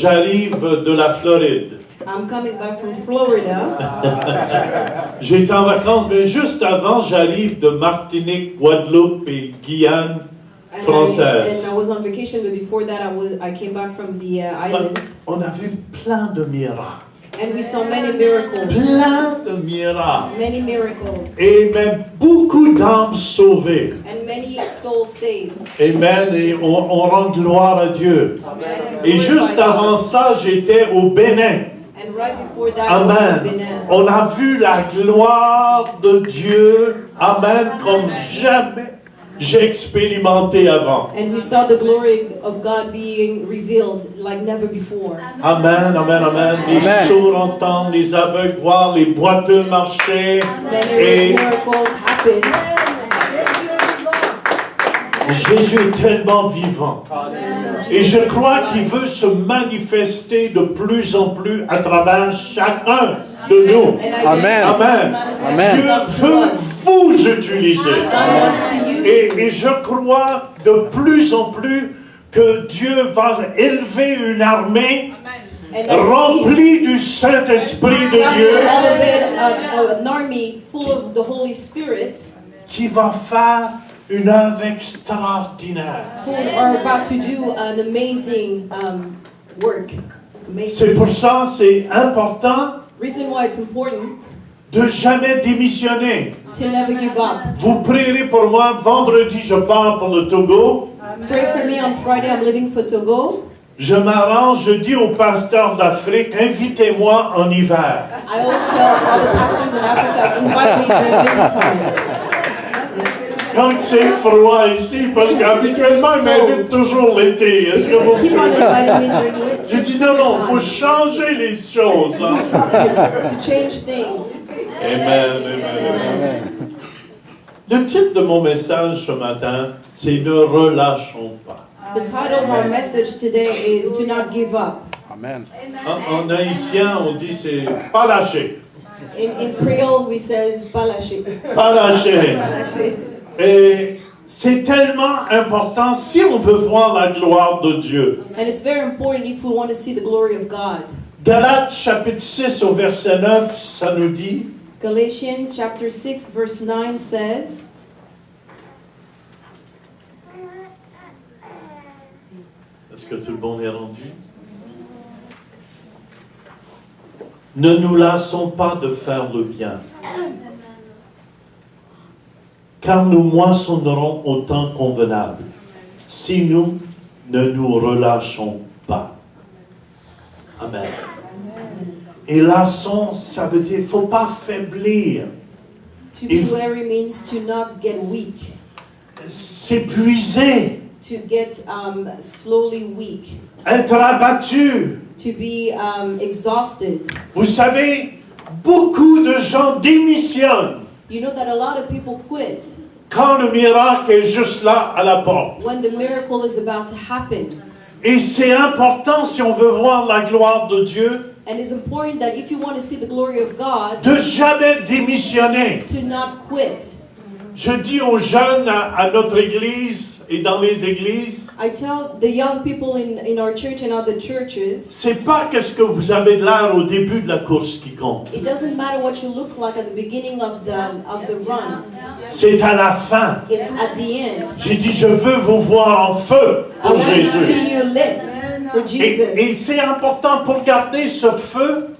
J'arrive de la Floride. I'm coming back from Florida. J'étais en vacances, mais juste avant, j'arrive de Martinique, Guadeloupe et Guyane française. And I was on vacation, but before that, I came back from the islands. On a vu plein de miracles. And we saw many miracles. Plein de miracles. Many miracles. Et même beaucoup d'âmes sauvées. And many souls saved. Amen. Et on rend gloire à Dieu. Amen. Et juste avant ça, j'étais au Bénin. And right before that, I was in Amen. Benin. On a vu la gloire de Dieu. Amen. Comme jamais j'ai expérimenté avant. And we saw the glory of God being revealed like never before. Amen, amen, amen. Les sourds entendent, les aveugles voient, les boiteux marcher. Many miracles happened. Jésus est tellement vivant. Et je crois qu'il veut se manifester de plus en plus à travers chacun de nous. Amen. Amen. Amen. Dieu veut vous utiliser. Et je crois de plus en plus que Dieu va élever une armée remplie du Saint-Esprit de Dieu an army full of the Holy Spirit qui va faire une œuvre extraordinaire. who are about to do an amazing work. C'est pour ça c'est important Reason why it's important de jamais démissionner. to never give up. Vous prierez pour moi. Vendredi, je pars pour le Togo. Pray for me on Friday. I'm leaving for Togo. Je m'arrange, je dis aux pasteurs d'Afrique, invitez-moi en hiver. I always tell all the pastors in Africa, invite me during winter time. Quand c'est froid ici, parce qu'habituellement, ils m'invitent toujours l'été. Est-ce que vous Keep on pouvez... inviting me during winter. Je dis non, il faut changer les choses. Hein. To change things. Amen, amen. Le titre de mon message ce matin, c'est « Ne relâchons pas ». The title of our message today is To Not Give Up. Amen. En haïtien, on dit c'est « pas lâcher ». In Creole, we says pas lâcher. Pas lâcher. Et c'est tellement important si on veut voir la gloire de Dieu. And it's very important if we want to see the glory of God. Galates chapitre 6 au verset 9, ça nous dit, Galatians chapter 6 verse 9 says, est-ce que tout le monde est rendu? Ne nous lassons pas de faire le bien, car nous moissonnerons au temps convenable, si nous ne nous relâchons pas. Amen. Et lassons, ça veut dire, il ne faut pas faiblir, to be weary means to not get weak, s'épuiser, to get slowly weak, être abattu. to be exhausted. Vous savez, beaucoup de gens démissionnent You know that a lot of people quit quand le miracle est juste là à la porte. when the miracle is about to happen. Et c'est important si on veut voir la gloire de Dieu, And it's important that if you want to see the glory of God, de jamais démissionner. to not quit. Je dis aux jeunes à notre église et dans les églises, I tell the young people in our church and other churches, c'est pas qu'est-ce que vous avez de l'air au début de la course qui compte. it doesn't matter what you look like at the beginning of the run. C'est à la fin. It's at the end. J'ai dit, je veux vous voir en feu I pour want to Jésus. see you lit for Et Jesus. c'est important pour garder ce feu.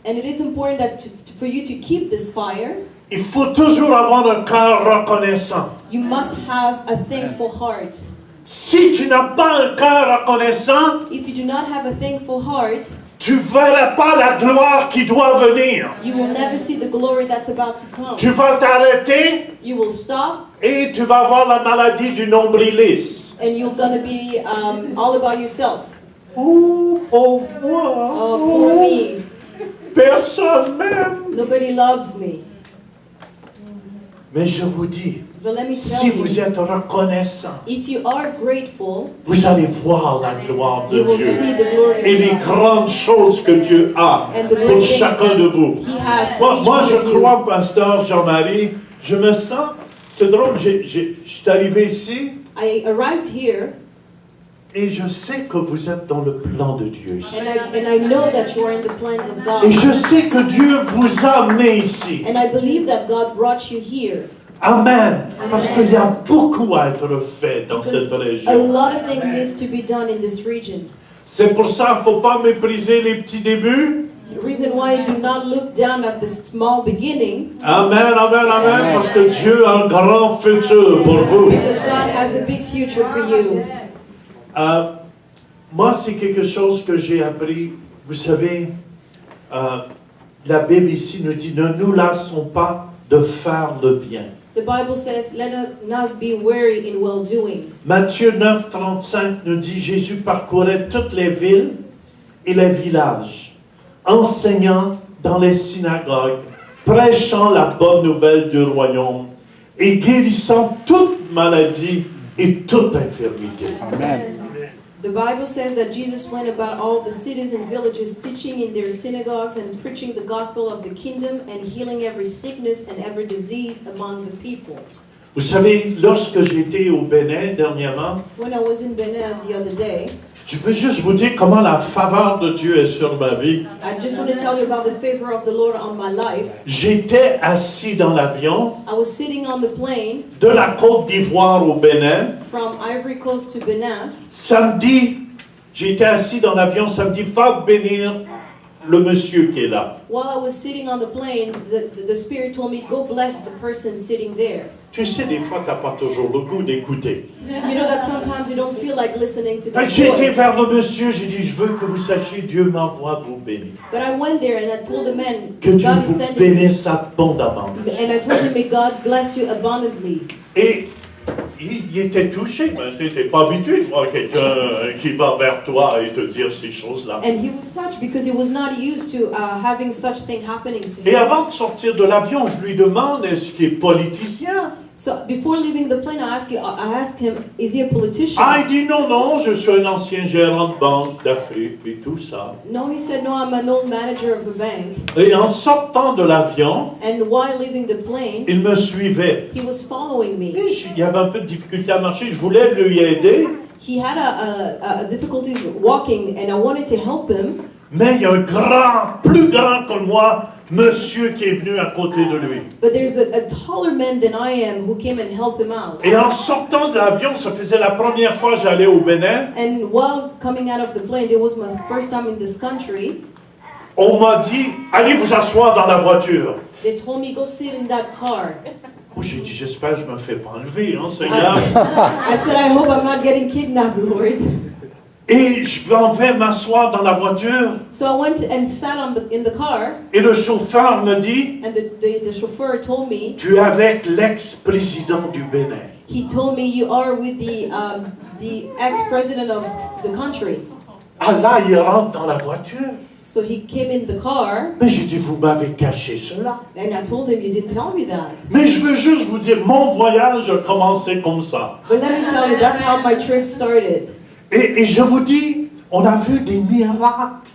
And it is important that for you to keep this fire, Il faut toujours avoir un cœur reconnaissant. you must have a thankful heart. Si tu n'as pas un cœur reconnaissant, If you do not have a thankful heart, tu ne verras pas la gloire qui doit venir. you will never see the glory that's about to come. Tu vas t'arrêter You will stop et tu vas avoir la maladie du nombrilis. and you're going to be all about yourself. Oh, pauvre moi. Oh, poor me. Personne m'aime. Nobody loves me. Mais je vous dis, But let me si tell vous you, êtes reconnaissant, if you are grateful, vous allez voir la gloire de you will Dieu see the glory et of les God. grandes choses que Dieu a And the pour great things chacun de vous. He has for each Moi, one je of you. crois, pasteur Jean-Marie, je me sens, c'est drôle, je suis arrivé ici I arrived here Et je sais que vous êtes dans le plan de Dieu ici. And I know that you are in the plans of Et God. je sais que Dieu vous a amené ici. And I believe that God brought you here. Amen. Parce qu'il y a beaucoup à être fait dans Because cette a région. lot of things needs to be done in this region. C'est pour ça qu'il ne faut pas mépriser les petits débuts. The reason why I do not look down at the small beginning, Amen, amen, amen. Parce que Dieu a un grand futur pour vous. because God has a big future for you. Moi, c'est quelque chose que j'ai appris. Vous savez, la Bible ici nous dit, ne nous lassons pas de faire le bien. The Bible says, let us not be weary in well-doing. Matthieu 9, 35 nous dit, Jésus parcourait toutes les villes et les villages, enseignant dans les synagogues, prêchant la bonne nouvelle du royaume et guérissant toute maladie et toute infirmité. Amen. The Bible says that Jesus went about all the cities and villages, teaching in their synagogues and preaching the gospel of the kingdom and healing every sickness and every disease among the people. Vous savez, lorsque j'étais au Bénin dernièrement, When I was in Benin the other day, je veux juste vous dire comment la faveur de Dieu est sur ma vie. I just want to tell you about the favor of the Lord on my life. J'étais assis dans l'avion I was sitting on the plane de la Côte d'Ivoire au Bénin. from Ivory Coast to Benin. Samedi, j'étais assis dans l'avion. Samedi, va bénir le monsieur qui est là. While I was sitting on the plane, the Spirit told me, go bless the person sitting there. Tu sais, des fois, tu n'as pas toujours le goût d'écouter. You know that sometimes you don't feel like listening to that J'ai été voice. vers le monsieur, j'ai dit, je veux que vous sachiez, Dieu m'envoie vous bénir. But I went there and I told the man, Que Dieu God is vous sending me. bénisse abondamment. And I told him, may God bless you abundantly. Et il était touché, mais il n'était pas habitué de voir quelqu'un qui va vers toi et te dire ces choses-là. And he was touched because he was not used to having such thing happening to Et him. avant de sortir de l'avion, je lui demande, est-ce qu'il est politicien? So before leaving the plane, I asked him, is he a politician? Ah, il dit non, non, je suis un ancien gérant de banque d'Afrique et tout ça. No, he said, no, I'm an old manager of a bank. Et en sortant de l'avion, And while leaving the plane, il me suivait. he was following me. Et il y avait un peu de difficulté à marcher, je voulais lui aider, He had a difficulties walking, and I wanted to help him. mais il y a un grand, plus grand que moi, monsieur qui est venu à côté de lui. But there's a taller man than I am who came and helped him out. Et en sortant de l'avion, ça faisait la première fois que j'allais au Bénin, And while coming out of the plane, it was my first time in this country. on m'a dit, allez vous asseoir dans la voiture. They told me, go sit in that car. Oh, j'ai dit, j'espère que je me fais pas enlever, hein, Seigneur. I said, I hope I'm not getting kidnapped, Lord. Et je m'en vais m'asseoir dans la voiture, So I went and sat in the car, et le chauffeur me dit, and the chauffeur told me, tu es avec l'ex-président du Bénin. he told me, you are with the ex-president of the country. Ah là, il rentre dans la voiture. So he came in the car, Mais j'ai dit, vous m'avez caché cela. and I told him, you didn't tell me that. Mais je veux juste vous dire, mon voyage a commencé comme ça. But let me tell you, that's how my trip started. Et je vous dis, on a vu des miracles.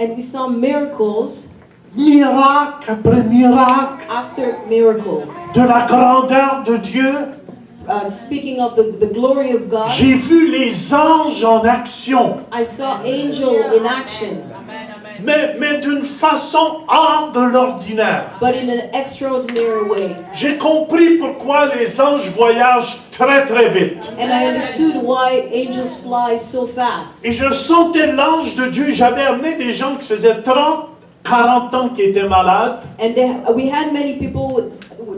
And we saw miracles Miracle après miracle. after miracles. De la grandeur de Dieu. Speaking of the glory of God, J'ai vu les anges en action. I saw angel in action, Mais d'une façon hors de l'ordinaire. but in an extraordinary way. J'ai compris pourquoi les anges voyagent très très vite. And I understood why angels fly so fast. Et je sentais l'ange de Dieu. J'avais amené des gens qui faisaient 30, 40 ans qui étaient malades, And we had many people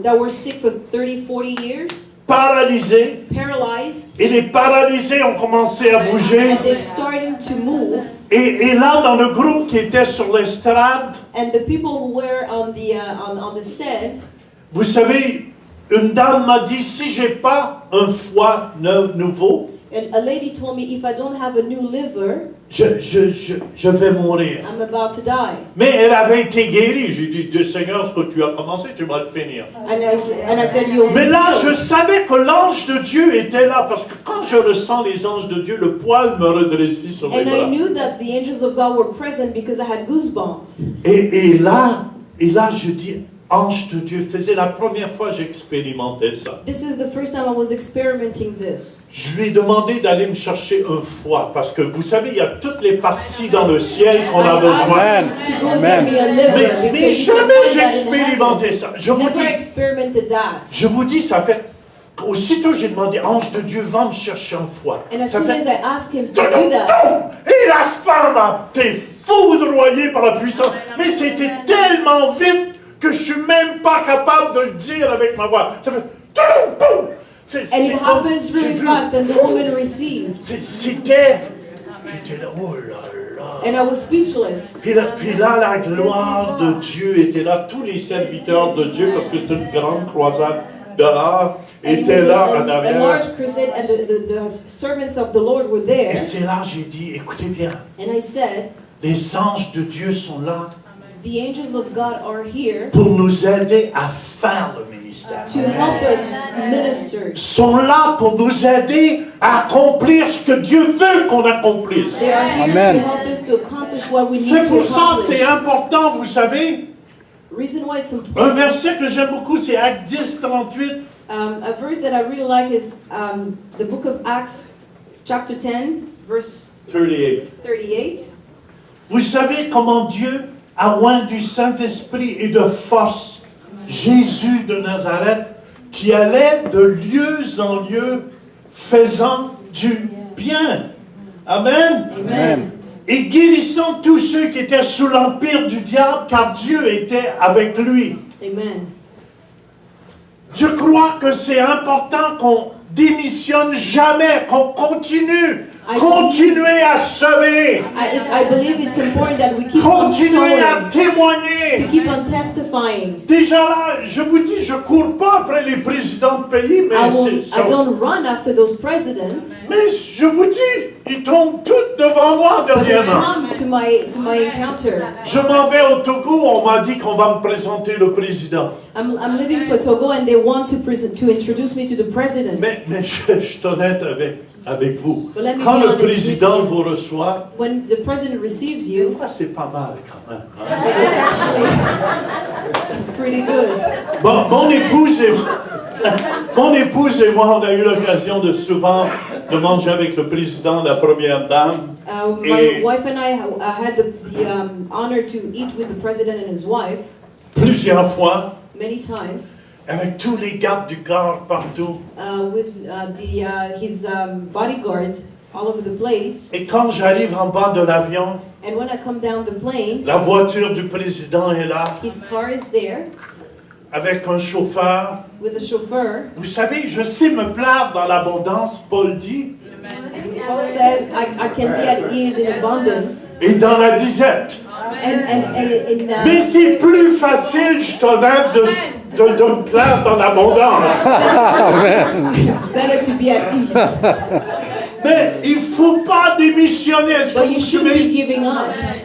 that were sick for 30, 40 years, paralysés. paralyzed, Et les paralysés ont commencé à bouger. and they're starting to move. Et là, dans le groupe qui était sur l'estrade, And the people who were on the stand, vous savez, une dame m'a dit, si j'ai pas un foie nouveau, and a lady told me, if I don't have a new liver, je vais mourir. I'm about to die. Mais elle avait été guérie. J'ai dit, Dieu Seigneur, ce que tu as commencé, tu vas le finir. And I said, you'll Mais be là, je healed. savais que l'ange de Dieu était là, parce que quand je ressens les anges de Dieu, le poil me redressait sur les And I bras. knew that the angels of God were present because I had goosebumps. Et là, je dis, ange de Dieu faisait. La première fois que j'expérimentais ça. This is the first time I was experimenting this. Je lui ai demandé d'aller me chercher un foie, parce que vous savez, il y a toutes les parties dans le ciel qu'on a besoin. I asked him to go and get me a liver Mais because you can jamais find j'ai that in expérimenté heaven. ça. Je vous Never dis, experimented that. je vous dis, ça fait... Aussitôt j'ai demandé, ange de Dieu, va me chercher un foie. And as Ça soon fait... as I asked him to do that, Et la femme a été foudroyée par la puissance. Mais c'était tellement vite que je suis même pas capable de le dire avec ma voix. Ça fait... and it happens really fast, and the woman received. C'était... J'étais là, oh là là. And I was speechless. Puis là, la gloire de Dieu était là. Tous les serviteurs de Dieu, parce que c'est une grande croisade dehors, And it étaient was là en a arrière. large crusade, and the servants of the Lord were there. Et c'est là que j'ai dit, écoutez bien, And I said, les anges de Dieu sont là the angels of God are here pour nous aider à faire le ministère. to help us minister. Ils sont là pour nous aider à accomplir ce que Dieu veut qu'on accomplisse. They are here Amen. to help us to accomplish what we need C'est to pour ça que c'est accomplish. important, vous savez. Reason why it's Un important. verset que j'aime beaucoup, c'est Actes 10, 38. A verse that I really like is the book of Acts, chapter 10, verse 38. 38. Vous savez comment Dieu a oint du Saint-Esprit et de force Jésus de Nazareth qui allait de lieu en lieu faisant du bien. Amen. Amen. Et guérissant tous ceux qui étaient sous l'empire du diable car Dieu était avec lui. Amen. Je crois que c'est important qu'on démissionne jamais, qu'on continue. Continuez à semer. I believe it's important that we keep on Continuez à sowing, to témoigner. keep on testifying. Déjà là, je vous dis, je cours pas après les présidents de pays, mais, I don't run after those presidents, mais je vous dis, ils tombent tous devant moi but they dernièrement. come to my encounter. Je m'en vais au Togo, on m'a dit qu'on va me présenter le président. I'm leaving for Togo, and they want to introduce me to the president. Mais je suis honnête avec vous. But let me Quand be le honest with président you. vous reçoit, When the president receives des you, fois, c'est pas mal quand même. Hein? it's actually pretty good. Bon, mon épouse et moi, on a eu l'occasion de souvent de manger avec le président, la première dame. My wife and I had the honor to eat with the president and his wife Plusieurs fois, many times, avec tous les gardes du corps partout. with his bodyguards all over the place. Et quand j'arrive en bas de l'avion, And when I come down the plane, la voiture du président est là, his car is there avec un chauffeur. with a chauffeur. Vous savez, je sais me plaire dans l'abondance, Paul dit, Paul says, I can be at ease in abundance. et dans la disette. Mais c'est plus facile, je suis honnête, de me plaire dans l'abondance. Better to be at ease. Mais il ne faut pas démissionner. Est-ce que But you vous shouldn't savez, be giving up.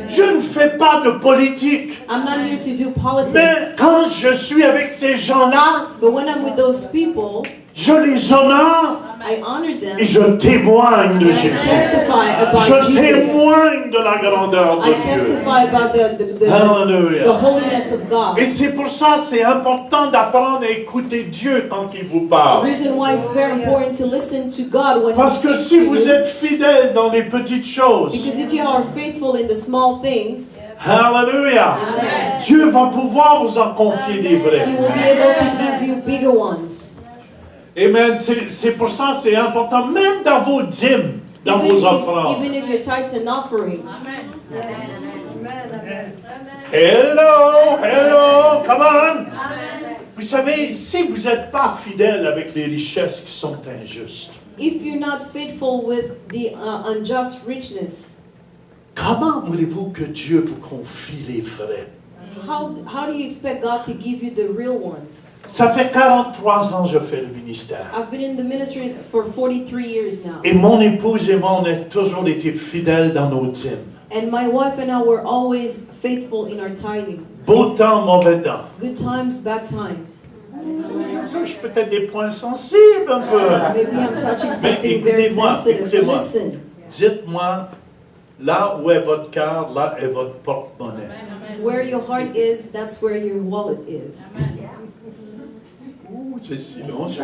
je ne fais pas de politique. I'm not here to do Mais politics. quand je suis avec ces gens-là, But when I'm with those people, je les honore I honor them. et je témoigne de And I Jésus. testify about Je Jesus. témoigne de la grandeur de I Dieu. testify about the Alléluia. holiness of God. Et c'est pour ça c'est important d'apprendre à écouter Dieu quand il vous The parle. reason why it's very important to listen to God when He Parce que speaks si to vous you, êtes fidèle dans les petites choses, because if you are faithful in the small things, Alléluia, Amen, Dieu va pouvoir vous en confier des vrais. He will be able to give you bigger ones. Amen. C'est pour ça c'est important, même dans vos dîmes, dans vos offrandes. Even if your tithes and offering. Hello, come on. Vous savez, si vous n'êtes pas fidèle avec les richesses qui sont injustes, If you're not faithful with the unjust richness, comment voulez-vous que Dieu vous confie les vrais? how do you expect God to give you the real one? Ça fait 43 ans que je fais le ministère. I've been in the ministry for 43 years now. Et mon épouse et moi, on a toujours été fidèles dans nos dîmes. And my wife and I were always faithful in our tithing. Beau temps, mauvais temps. Good times, bad times. Je touche peut-être des points sensibles un peu. Maybe I'm touching Mais something very écoutez-moi, sensitive. écoutez-moi. Listen, Dites-moi, là où est votre cœur, là est votre porte-monnaie. Where your heart is, that's where your wallet is. Ouh, c'est silence.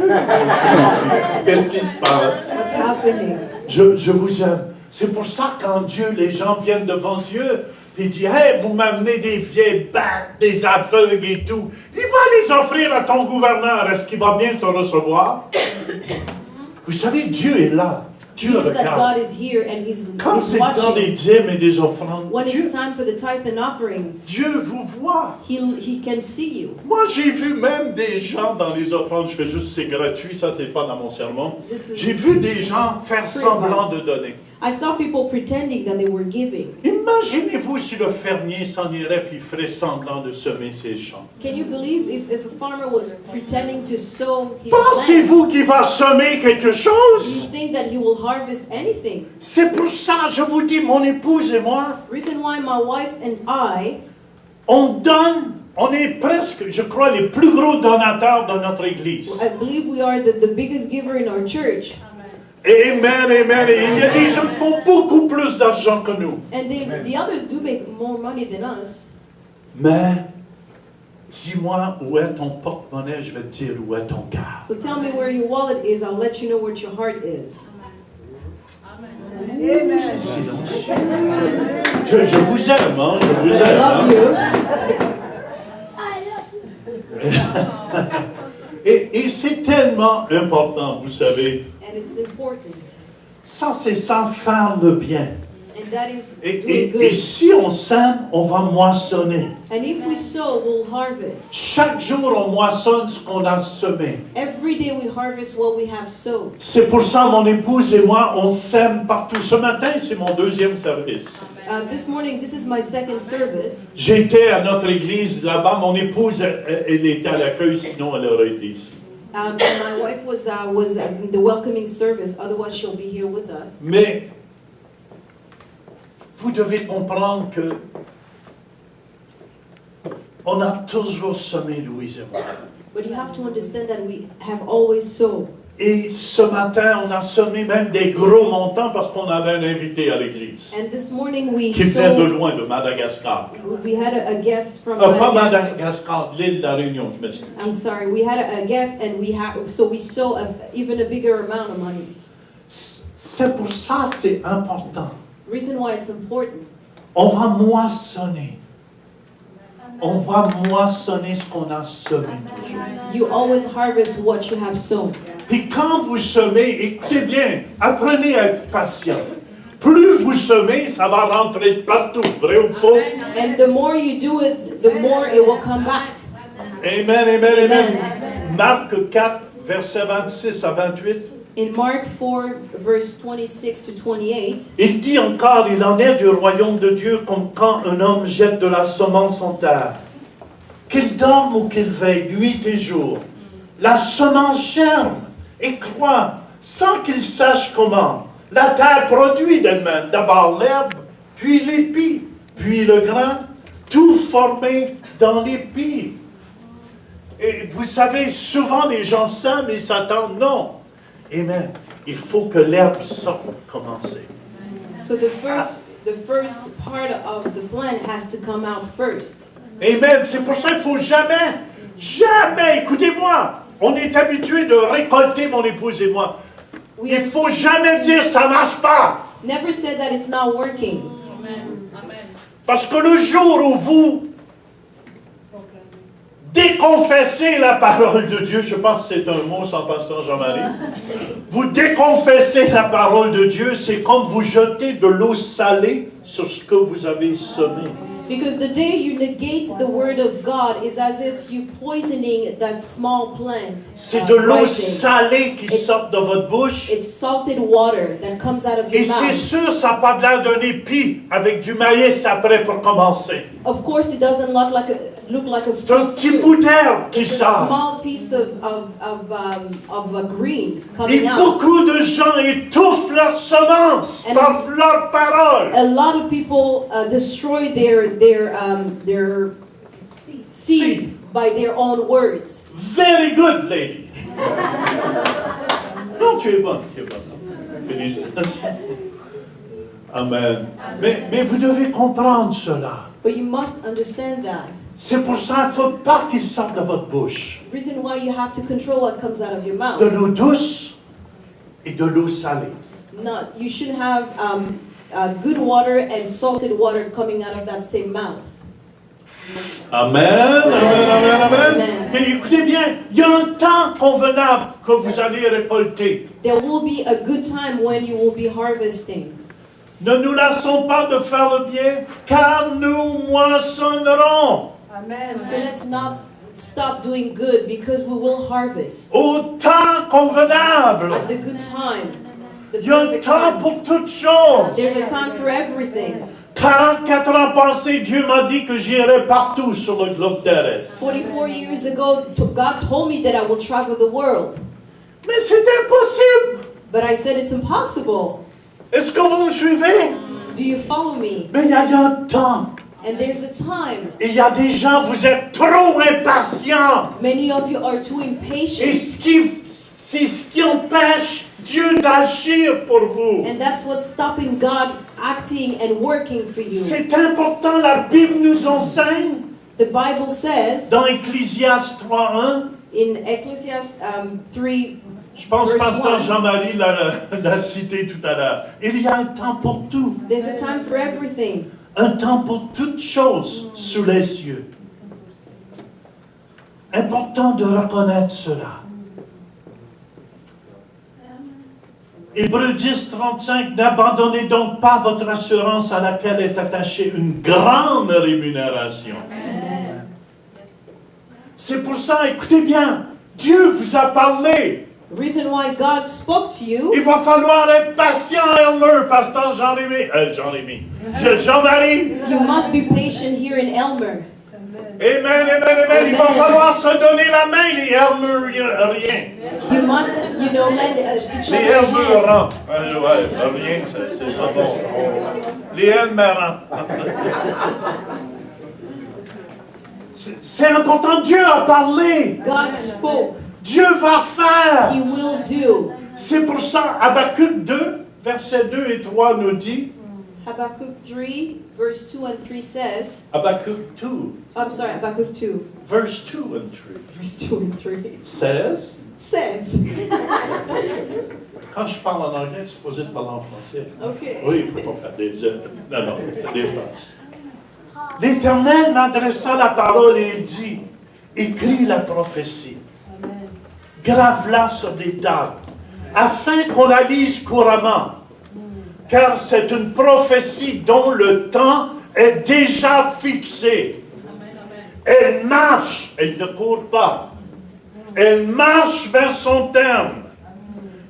Qu'est-ce qui se passe? What's happening? Je vous aime. C'est pour ça quand Dieu, les gens viennent devant Dieu, puis il dit, hey, vous m'amenez des vieilles bêtes, des aveugles et tout. Il va les offrir à ton gouverneur. Est-ce qu'il va bien te recevoir? Vous savez, Dieu est là. You Dieu know that regarde. God is here and He's Quand c'est le temps des watching. dîmes et des offrandes, When Dieu, it's time for the tithe and offerings, Dieu vous voit. He can see you. Moi, j'ai vu même des gens dans les offrandes, je fais juste, c'est gratuit, ça, c'est pas dans mon sermon. J'ai vu des gens faire semblant de donner. I saw people pretending that they were giving. Imaginez-vous si le fermier s'en irait puis ferait semblant de semer ses champs. Can you believe if a farmer was pretending to sow his land? Pensez-vous qu'il va semer quelque Do you chose? think that he will harvest anything? C'est pour ça, je vous dis, mon épouse et moi, Reason why my wife and I, on donne, on est presque, je crois, les plus gros donateurs de notre église. I believe we are the biggest giver in our church. Amen, amen. Et il y a des gens qui font beaucoup plus d'argent que nous. And the others do make more money than us. Mais, dis-moi où est ton porte-monnaie, je vais te dire où est ton cœur. So tell me where your wallet is, I'll let you know what your heart is. C'est silence. Je vous aime, hein, je vous I aime. love Hein. you. Et c'est tellement important, vous savez. And it's important. Ça, c'est ça, faire le bien. And that is Et doing good. si on sème, on va moissonner. And if we sow, we'll harvest. Chaque jour, on moissonne ce qu'on a semé. Every day we harvest what we have sowed. C'est pour ça, mon épouse et moi, on sème partout. Ce matin, c'est mon deuxième service. This morning, this is my second service. J'étais à notre église là-bas. Mon épouse, elle était à l'accueil, sinon elle aurait été ici. And my wife was in the welcoming service. Otherwise, she'll be here with us. Mais vous devez comprendre que on a toujours semé, Louise et moi. But you have to understand that we have always sown. Et ce matin, on a semé même des gros montants parce qu'on avait un invité à l'église And this morning we qui venait de sowed. loin, de Madagascar. We had a guest from Pas Madagascar. Madagascar, l'île de la Réunion, je m'excuse. I'm sorry. We had a guest, and we sow even a bigger amount of money. C'est pour ça c'est important. Reason why it's important. On va moissonner. On va moissonner ce qu'on a semé toujours. You always harvest what you have sown. Puis quand vous semez, écoutez bien, apprenez à être patient. Plus vous semez, ça va rentrer de partout, vrai ou faux? And the more you do it, the more it will come back. Amen, amen, amen. Marc 4, versets 26 à 28. In Mark 4, verse 26 to 28, Il dit encore, il en est du royaume de Dieu comme quand un homme jette de la semence en terre. Qu'il dorme ou qu'il veille, nuit et jour. La semence germe et croît sans qu'il sache comment. La terre produit d'elle-même d'abord l'herbe, puis l'épi, puis le grain, tout formé dans l'épi. Et vous savez, souvent les gens sèment et s'attendent, non. Amen. Il faut que l'herbe sorte pour commencer. so the first part of the plant has to come out first. Amen. C'est pour ça qu'il ne faut jamais, écoutez-moi, on est habitué de récolter, mon épouse et moi. We Il are ne faut jamais dire ça ne marche pas. never said that it's not working. Parce que le jour où vous déconfessez la parole de Dieu, je pense que c'est un mot sans pasteur Jean-Marie, vous déconfessez la parole de Dieu, c'est comme vous jetez de l'eau salée sur ce que vous avez semé. Because the day you negate the word of God is as if you poisoning that small plant. C'est de l'eau rising. salée qui sort de votre bouche. It's salted water that comes out of Et your c'est mouth. sûr, ça n'a pas l'air d'un épi avec du maïs après pour commencer. Of course, it doesn't look like a C'est un petit fruit. bout d'herbe qui It's a sort. small piece of a green Et coming out. beaucoup de gens étouffent leur semence And- par leur parole. A lot of people destroy their seed Seed. by their own words. Very good, lady. Non, tu es bonne. Félicitations. Amen. Mais vous devez comprendre cela. But you must understand that. C'est pour ça qu'il ne faut pas qu'il sorte de votre bouche. The reason why you have to control what comes out of your mouth. De l'eau douce et de l'eau salée. Not, you should have good water and salted water coming out of that same mouth. Amen, amen, amen, amen. Amen. Mais écoutez bien, il y a un temps convenable que vous allez récolter. There will be a good time when you will be harvesting. Ne nous lassons pas de faire le bien, car nous moissonnerons. So let's not stop doing good because we will harvest Au temps convenable. at the good time. The Il y a un perfect temps time. pour toutes choses. There's a time for everything. 44 ans passés, Dieu m'a dit que j'irai partout sur le globe terrestre. 44 years ago, God told me that I will travel the world. Mais c'est impossible. But I said it's impossible. Est-ce que vous me suivez? Do you follow me? Mais il y a un temps. And there's a time. Et il y a des gens, vous êtes trop impatients. Many of you are too Et impatient. c'est ce qui empêche Dieu d'agir pour vous. And that's what's stopping God acting and working for you. C'est important, la Bible nous enseigne The Bible says dans Ecclésiaste 3:1. in Ecclesiastes 3, Je pense que Verse Pasteur 1. Jean-Marie l'a cité tout à l'heure. Il y a un temps pour tout. there's a time for everything. Un temps pour toutes choses sous les cieux. Important de reconnaître cela. Hébreux 10, 35, n'abandonnez donc pas votre assurance à laquelle est attachée une grande rémunération. C'est pour ça, écoutez bien, Dieu vous a parlé. The reason why God spoke to you, Il va falloir être patient, Elmer, Pasteur Jean-Marie. you must be patient here in Elmer. Amen, amen, amen. Il va falloir se donner la main, les Elmer, rien. You must, lend each Les other a Elmer, hand. ouais, rien, c'est pas bon. Les Elmer. C'est important, Dieu a parlé. God spoke. Dieu va faire. He will do. C'est pour ça, Habakkuk 2, versets 2 et 3 nous dit, Habakkuk 3, verse 2 and 3 says, Habakkuk 2, I'm sorry, Habakkuk 2, verse 2 and 3, verse 2 and 3 says, says, quand je parle en anglais, je suis supposé de parler en français. okay. Oui, il ne faut pas faire des jeux. Non, c'est des phrases. L'Éternel m'adressa la parole et il dit, écris la prophétie, grave-la sur des tables, afin qu'on la lise couramment, car c'est une prophétie dont le temps est déjà fixé. Elle marche, elle ne court pas. Elle marche vers son terme.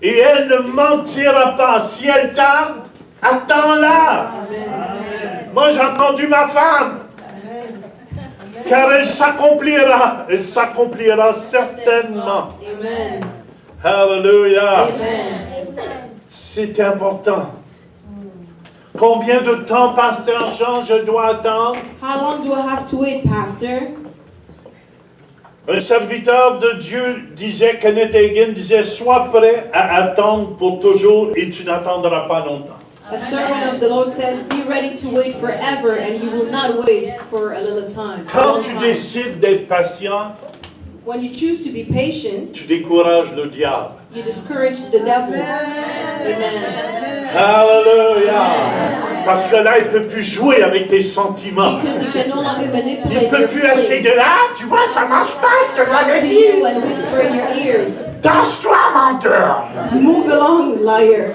Et elle ne mentira pas. Si elle tarde, attends-la. Moi, j'ai entendu ma femme. Car elle s'accomplira. Elle s'accomplira certainement. Amen. Hallelujah. Amen. C'est important. Combien de temps, Pasteur Jean, je dois attendre? How long do I have to wait, Pastor? Un serviteur de Dieu disait, Kenneth Hagin disait, sois prêt à attendre pour toujours et tu n'attendras pas longtemps. A servant of the Lord says, be ready to wait forever, and you will not wait for a little time. a Quand long tu time. décides d'être patient, When you choose to be patient, tu décourages le diable. you discourage the devil. Amen. Hallelujah! Parce que là, il ne peut plus jouer avec tes sentiments. Because he can no longer Il manipulate ne peut your plus essayer de feelings. là, tu vois, ça marche pas, je te Talk l'avais to dit. you and whisper in your ears. Danse-toi, menteur! Move along, liar.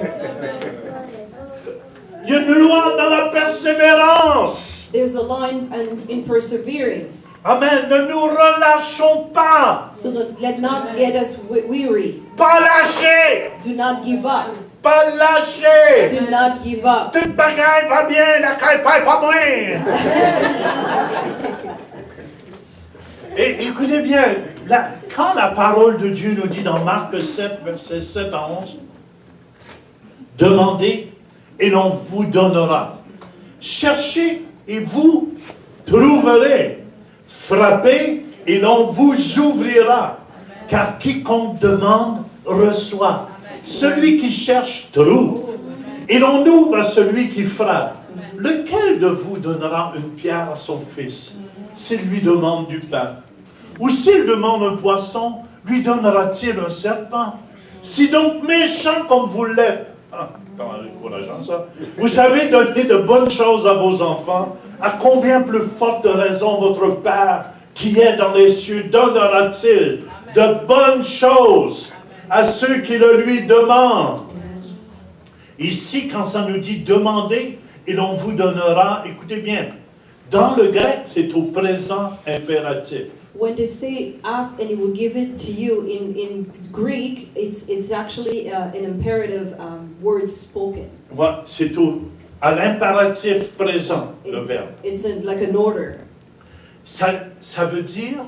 Il y a une loi dans la persévérance. There's a law in persevering. Amen. Ne nous relâchons pas. So let not get us weary. Pas lâcher. Do not give up. Pas lâcher. Do not give up. Toute bagaille va bien, la crêpe pas moins. Et écoutez bien, quand la parole de Dieu nous dit dans Marc 7, versets 7 à 11, demandez et l'on vous donnera. Cherchez et vous trouverez. Frappez et l'on vous ouvrira. Car quiconque demande, reçoit. Celui qui cherche, trouve. Et l'on ouvre à celui qui frappe. Lequel de vous donnera une pierre à son fils s'il lui demande du pain? Ou s'il demande un poisson, lui donnera-t-il un serpent? Si donc méchant comme vous l'êtes, comment encourageant ça, vous savez donner de bonnes choses à vos enfants, à combien plus forte raison votre Père qui est dans les cieux donnera-t-il de bonnes choses à ceux qui le lui demandent? Ici, quand ça nous dit demander, et l'on vous donnera, écoutez bien, dans le grec, c'est au présent impératif. When they say ask and he will give it to you, in Greek, it's actually an imperative word spoken. Ouais, c'est à l'impératif présent, le verbe. It's like an order. Ça veut dire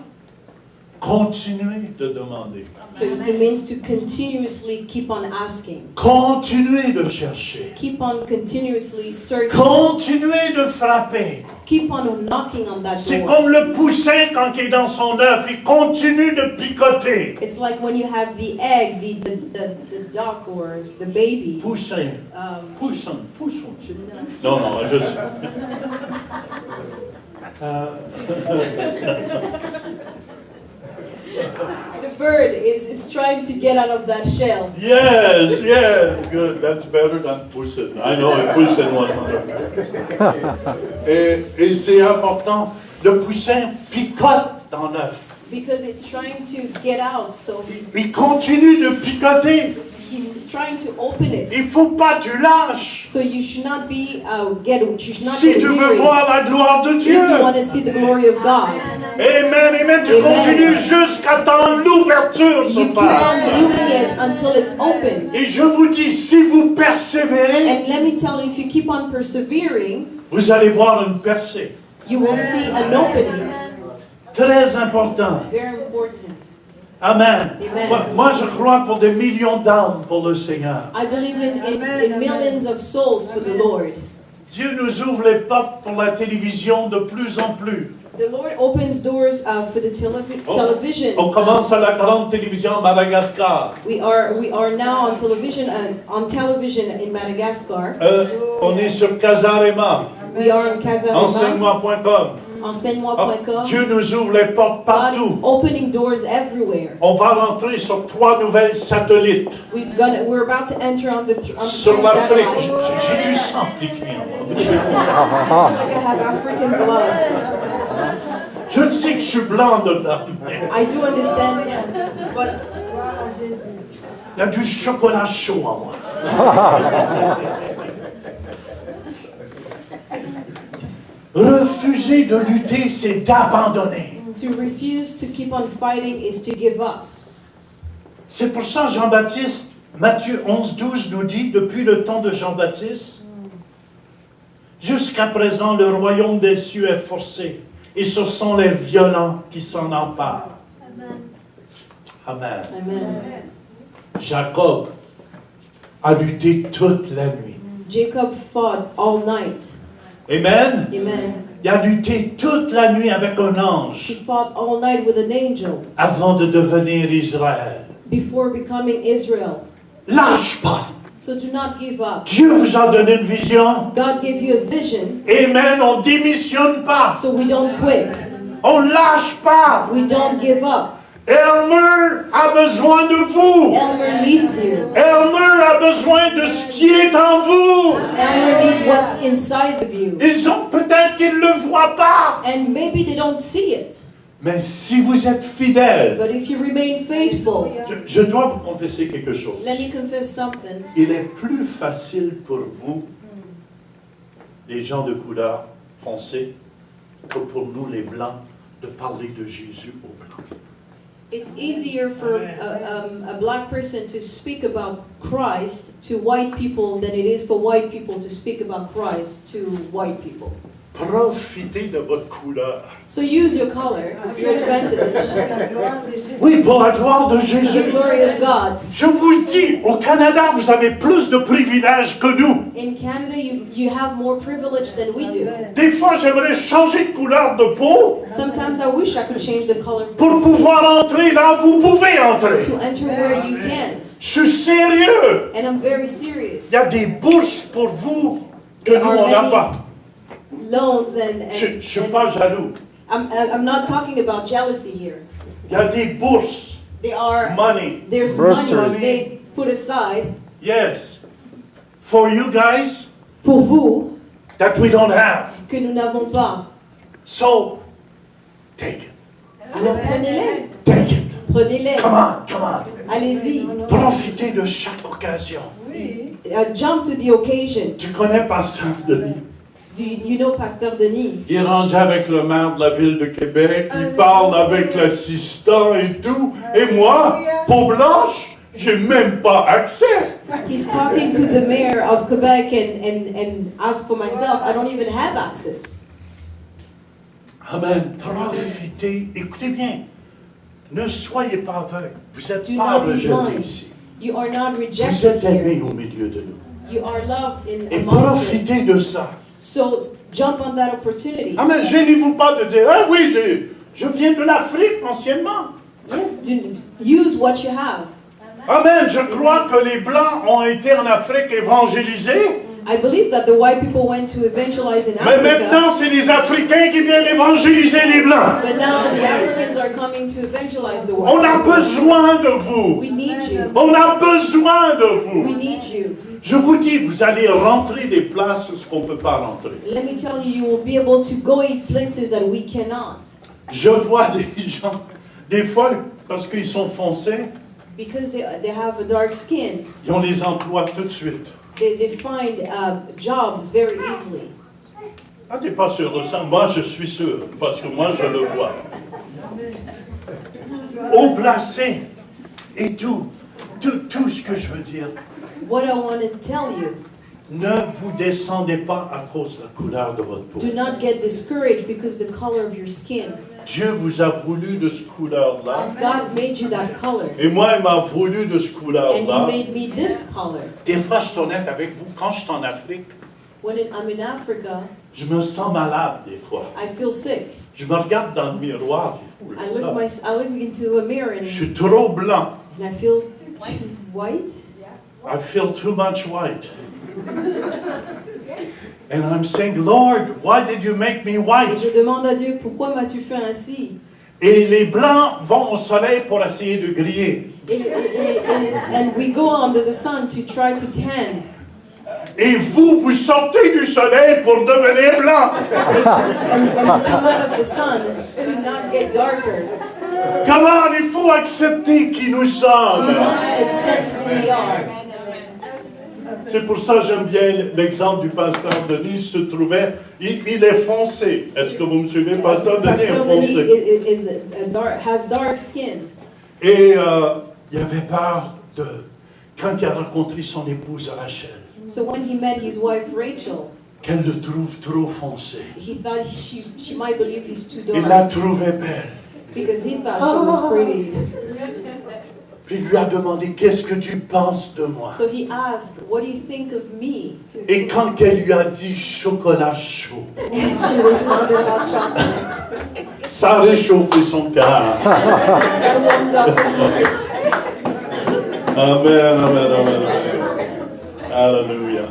continuer de demander. So it means to continuously keep on asking. Continuer de chercher. Keep on continuously searching. Continuer de frapper. Keep on knocking on that C'est door. comme le poussin quand il est dans son œuf, il continue de picoter. It's like when you have the egg, the duck or the baby. Poussin. Poussin. Non, je sais. The bird is trying to get out of that shell. Yes, good. That's better than poussin. I know a poussin was Et c'est important. Le poussin picote dans l'œuf. Because it's trying to get out, so Il continue de picoter. he's trying to open it. Il faut pas que tu lâches. So you should not be Si tu veux weary. voir la gloire de If Dieu. you want to see the glory of God, Amen. Tu Amen. continues jusqu'à temps l'ouverture se you keep passe. on doing it until it's open. Et je vous dis, si vous persévérez, And let me tell you, if you keep on persevering, vous allez voir une percée. you will see an opening. Très important. Very important. Amen. Amen. Moi, je crois pour des millions d'âmes pour le Seigneur. I believe in millions of souls for the Lord. Dieu nous ouvre les portes pour la télévision de plus en plus. The Lord opens doors for the television. On commence à la grande télévision Madagascar. We are now on television in Madagascar. On est sur Casarema. We are on Casarema. Enseigne-moi.com. Enseigne-moi.com. Dieu nous ouvre les portes God is partout. opening doors everywhere. On va rentrer sur 3 nouvelles satellites. We're about to enter on the Sur three l'Afrique. satellites. J'ai du sang fliqué en moi. Like I have African blood. Je sais que je suis blanc dedans. I do understand, but Il y a du chocolat chaud en moi. Refuser de lutter, c'est d'abandonner. to refuse to keep on fighting is to give up. C'est pour ça Jean-Baptiste, Matthieu 11:12 nous dit, depuis le temps de Jean-Baptiste, jusqu'à présent le royaume des cieux est forcé, et ce sont les violents qui s'en emparent. Amen. Amen. Jacob a lutté toute la nuit. Jacob fought all night. Amen. Amen. Il a lutté toute la nuit avec un He ange fought all night with an angel avant de devenir Israël. before becoming Israel. Lâche pas. So do not give up. Dieu vous a donné une vision. God gave you a vision, Amen. On démissionne pas. so we don't quit. On lâche pas. We don't give up. Elmer a besoin de vous. Elmer needs you. Elmer a besoin de ce qui est en vous. Elmer needs what's inside of you. Peut-être qu'ils ne le voient pas. And maybe they don't see it. Mais si vous êtes fidèle, But if you remain faithful, je dois vous confesser quelque chose. let me confess something. Il est plus facile pour vous, les gens de couleur foncée, que pour nous les blancs, de parler de Jésus aux blancs. It's easier for a black person to speak about Christ to white people than it is for white people to speak about Christ to white people. Profitez de votre couleur. So use your color, your advantage, Oui, pour la gloire de the Jésus. glory of God. Je vous le dis, au Canada, vous avez plus de privilèges que nous. In Canada, you have more privilege than we do. Des fois, j'aimerais changer de couleur de peau Sometimes I wish I could change the color of pour my skin pouvoir entrer là où vous pouvez entrer. to enter where you can. Je suis sérieux. And I'm very serious. Il y a des bourses pour vous que nous, on n'a pas. Loans Je ne suis pas jaloux. I'm not talking about jealousy here. Il y a des bourses, money. There's Bursaries. money they put aside Yes. For you guys pour vous that we don't have. que nous n'avons pas. So, take it. Alors prenez-les, Take it. prenez-les, Come on. allez-y. Profitez de chaque occasion. Jump to the occasion. Tu connais Pasteur Denis? Do you know Pasteur Denis? Il est rendu avec le maire de la ville de Québec, il parle avec l'assistant et tout. Et moi, peau blanche, j'ai même pas accès. He's talking to the mayor of Quebec and as for myself, I don't even have access. Amen. Profitez. Écoutez bien. Ne soyez pas aveugles. Vous n'êtes Do pas not be rejetés blind. ici. You are not Vous rejected êtes aimés here. au milieu de nous. You are loved Et amongst us. profitez de ça. So jump on that opportunity. Amen. Gênez-vous pas de dire, ah oui, je viens de l'Afrique anciennement. Yes, use what you have. Amen. Je crois que les Blancs ont été en Afrique évangélisés. I believe that the white people went to evangelize in Mais Africa, maintenant, c'est les Africains qui viennent évangéliser les Blancs. but now the Africans are coming to evangelize the On white a people. besoin de vous. We need you. On a besoin de We vous. need you. Je vous dis, vous allez rentrer des places où on ne peut pas rentrer. Let me tell you, you will be able to go in places that we cannot. Je vois des gens, des fois, parce qu'ils sont foncés, Because they have a dark skin, ils ont les emplois tout de suite. they find jobs very easily. Ah, t'es pas sûr de ça? Moi, je suis sûr, parce que moi, je le vois. Haut placé et tout ce que je veux dire. What I want to tell you, Ne vous descendez pas à cause de la couleur de votre peau. do not get discouraged because the color of your skin. Dieu vous a voulu de ce couleur-là. God made you that color. Et moi, il m'a voulu de ce And He couleur-là. made me this color. Des fois, je suis honnête avec vous, quand je suis en Afrique, When I'm in Africa, je me sens malade des fois. I feel sick. Je me regarde dans le miroir. Je dis, I oulala, look into a mirror je and suis trop blanc. I feel too white. I feel too much white. And I'm saying, Lord, why did you make me Et white? je demande à Dieu, pourquoi m'as-tu fait ainsi? Et les blancs vont au soleil pour essayer de griller. And we go under the sun to try to tan. Et vous, vous sortez du soleil pour devenir blanc. And we come out of the sun to not get darker. Comment il faut accepter qui nous We sommes. must accept who we are. C'est pour ça que j'aime bien l'exemple du pasteur Denis se trouvait, il est foncé. Est-ce que vous me suivez? Pasteur Denis est Pastor Denis foncé. has dark skin. Et il avait peur de, quand il a rencontré son épouse Rachel, So when he met his wife Rachel, qu'elle le trouve trop foncé. he thought she might believe he's too Il la dark trouvait belle. because he thought she was pretty. Puis il lui a demandé, qu'est-ce que tu penses de moi? So he asked, "What do you think of me?" Et quand elle lui a dit chocolat chaud, She responded about chocolate. ça a réchauffé son cœur. That warmed up his heart. Amen, amen, amen. Alléluia.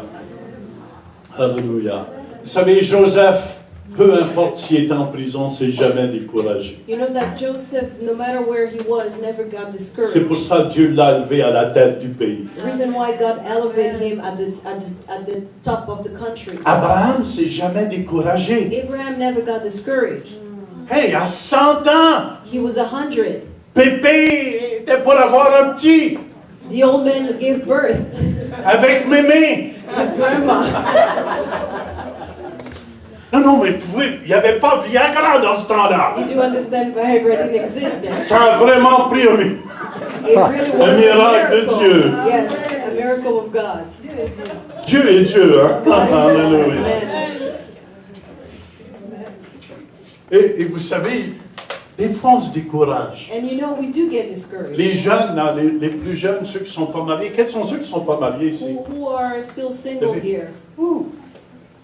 Alléluia. Vous savez, Joseph, peu importe s'il était en prison, s'est jamais découragé. You know that Joseph, no matter where he was, never got C'est pour discouraged. ça que Dieu l'a élevé à la tête du pays. The reason why God elevated him at the top of the country. Abraham s'est jamais découragé. Abraham never got discouraged. Hey, à 100 ans, He was 100. Pépé était pour avoir un petit The old man gave birth avec Mémé. with grandma. Non, mais il n'y avait pas Viagra dans ce temps-là. You do understand Viagra didn't exist then. Ça a vraiment pris un... It really was Un a miracle de miracle. Dieu. Yes, a miracle of God. Dieu est Dieu, hein? God is Alléluia. Amen. Et vous savez, des fois on se décourage. And you know, we do get discouraged. Les jeunes, là, les plus jeunes, ceux qui ne sont pas mariés, quels sont ceux qui ne sont pas mariés ici? Who are still single here?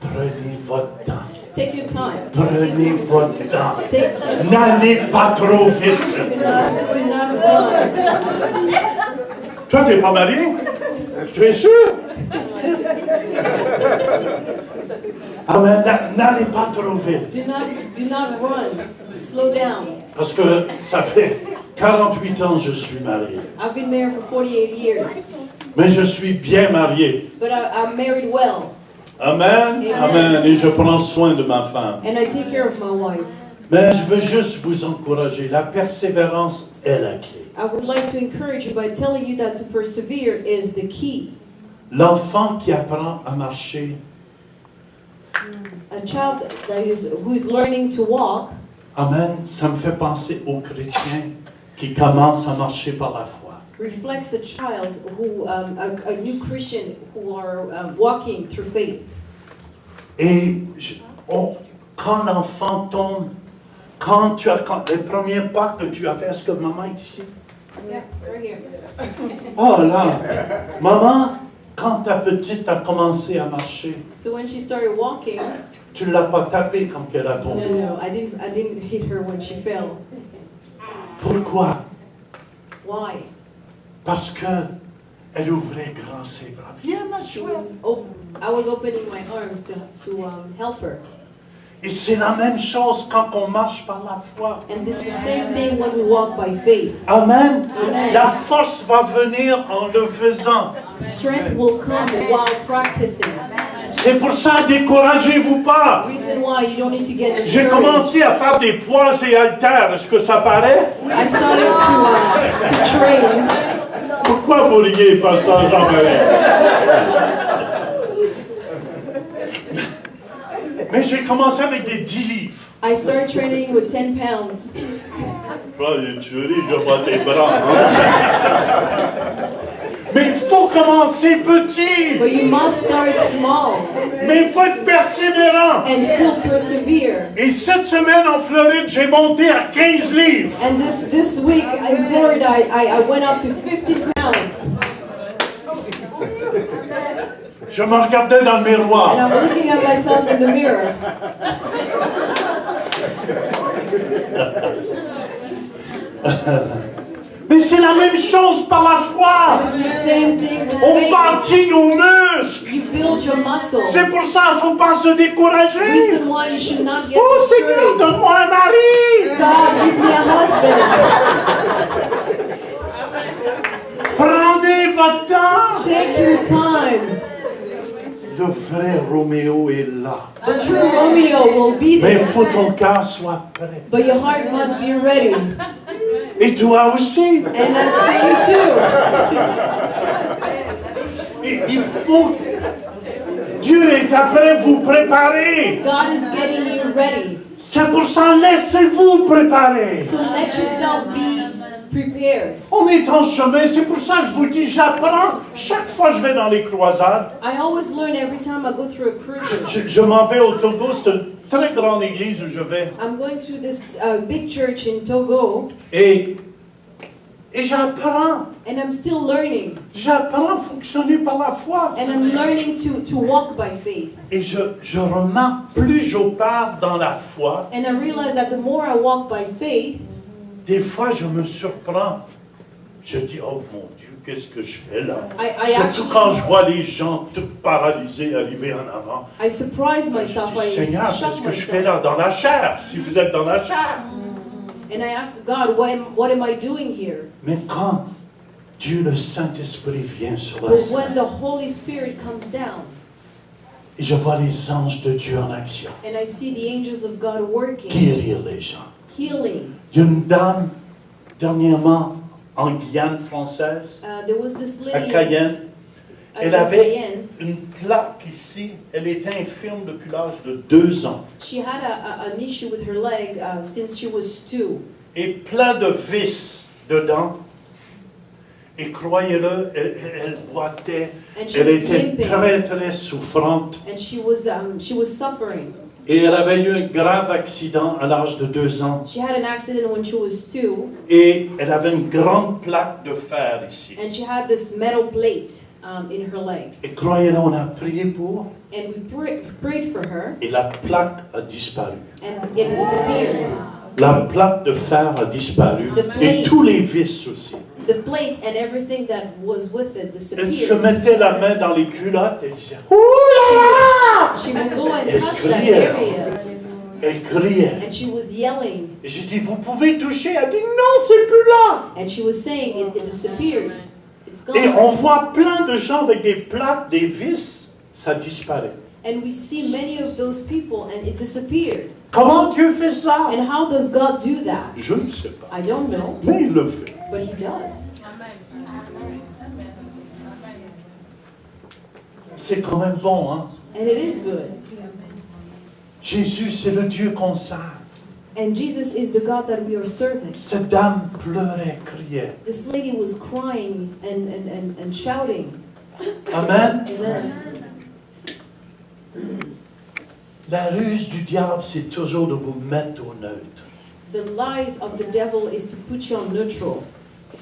Prenez votre temps. Take your time. Prenez votre temps. Take N'allez pas trop vite. do not run. Toi, tu n'es pas marié? Tu es sûr? Amen. N'allez pas trop vite. Do not run. Slow down. Parce que ça fait 48 ans que je suis marié. I've been married for 48 years. Mais je suis bien marié. But I'm married well. Amen. Amen. Et je prends soin de ma femme. And I take care of my wife. Mais je veux juste vous encourager. La persévérance est la clé. I would like to encourage you by telling you that to persevere is the key. L'enfant qui apprend à marcher, A child who is learning to walk, amen, ça me fait penser aux chrétiens qui commencent à marcher par la foi. reflects a child who, a new Christian who are walking through faith. Et quand l'enfant tombe, quand les premiers pas que tu as fait, est-ce que maman est ici? Yeah, right here. Oh là, maman, quand ta petite a commencé à marcher, So when she started walking, tu ne l'as pas tapée quand elle a tombé. no, I didn't hit her when she fell. Pourquoi? Why? Parce que elle ouvrait grand ses bras. Viens, ma chouette. I was opening my arms to help her. Et c'est la même chose quand on marche par la foi. And this is the same thing when we walk by faith. Amen. Amen. La force va venir en le faisant. Strength will come while practicing. C'est pour ça, découragez-vous pas. Reason why you don't need to get J'ai discouraged. commencé à faire des poids et haltères. Est-ce que ça paraît? I started to train. Pourquoi vous riez, pasteur Jean-Marie? Mais j'ai commencé avec des 10 livres. I started training with 10 pounds. Tu ris, je vois tes bras. Hein? Mais il faut commencer petit. But you must start small Mais il faut être persévérant. and still persevere. Et cette semaine en Floride, j'ai monté à 15 livres. And this week in Florida, I went up to 50 pounds. Je me regardais dans le And miroir. I'm looking at myself in the mirror. Mais c'est la même chose par la foi. It's the same thing with On faith. bâtit nos muscles. You build your muscle. C'est pour ça qu'il ne faut pas se décourager. Reason why you should not get Oh Seigneur, discouraged. donne-moi un mari. God, give me a husband. Prenez votre temps. Take your time. Le vrai Roméo est là. The true Romeo will be Mais il there. faut que ton cœur soit prêt. But your heart must be ready. Et toi aussi. And that's for you too. Il faut. Dieu est après vous préparer. God is getting you ready. C'est pour ça, laissez-vous préparer. So let yourself be prepared. On est en chemin, c'est pour ça que je vous dis, j'apprends chaque fois que je vais dans les croisades. I always learn every time I go through a cruise. Je m'en vais au Togo, c'est une très grande église où je vais. I'm going to this big church in Togo, Et j'apprends. and I'm still learning. J'apprends à fonctionner par la foi. And I'm learning to walk by faith. Et je remarque, plus je pars dans la foi, And I realize that the more I walk by faith, des fois je me surprends. Je dis, oh mon Dieu, qu'est-ce que je fais là? I Surtout actually- quand je vois les gens tout paralysés arriver en avant. I surprise Je myself. dis, I Seigneur, shock qu'est-ce que je fais myself. là dans la chair? Si vous êtes dans la chair. And I ask God, what am I doing here? Mais quand Dieu, le Saint-Esprit, vient sur la But scène, when the Holy Spirit comes down, et je vois les anges de Dieu en action, and I see the angels of God working, guérir les gens. healing. Il y a une dame, dernièrement, en Guyane française, There was this à lady Cayenne. Elle in avait Cayenne. une plaque ici. Elle était infirme depuis l'âge de 2 ans. She had an issue with her leg since she was 2. Et plein de vis dedans. Et croyez-le, elle boitait. And she Elle was était limping. très, très souffrante. And she was suffering. Et elle avait eu un grave accident à l'âge de 2 ans. She had an accident when she was 2, Et elle avait une grande plaque de fer ici. and she had this metal plate in her leg. Et croyez-le, on a prié pour. And we prayed for her, Et la plaque a disparu. and it disappeared. La plaque de fer a disparu. The Et plate. tous les vis aussi. The plate and everything that was with it Elle se disappeared. mettait la main dans les culottes et disait « Ouh là là !» She would go and Elle touch that criait. area, Elle criait. and she was yelling, Et j'ai dit « Vous pouvez toucher ?» Elle dit « Non, c'est plus là !» and she was saying it disappeared. It's Et gone. on voit plein de gens avec des plaques, des vis, ça disparaît. And we see many of those people, and it disappeared. Comment Dieu fait ça? And how does God do that? Je ne sais pas. I don't know, Mais il le fait. but He does. C'est quand même bon, hein? And it is good. Jésus, c'est le Dieu qu'on sert. And Jesus is the God that we are serving. Cette dame pleurait, criait. This lady was crying and shouting. Amen. Amen. La ruse du diable, c'est toujours de vous mettre au neutre, The lies of the devil is to put you on neutral,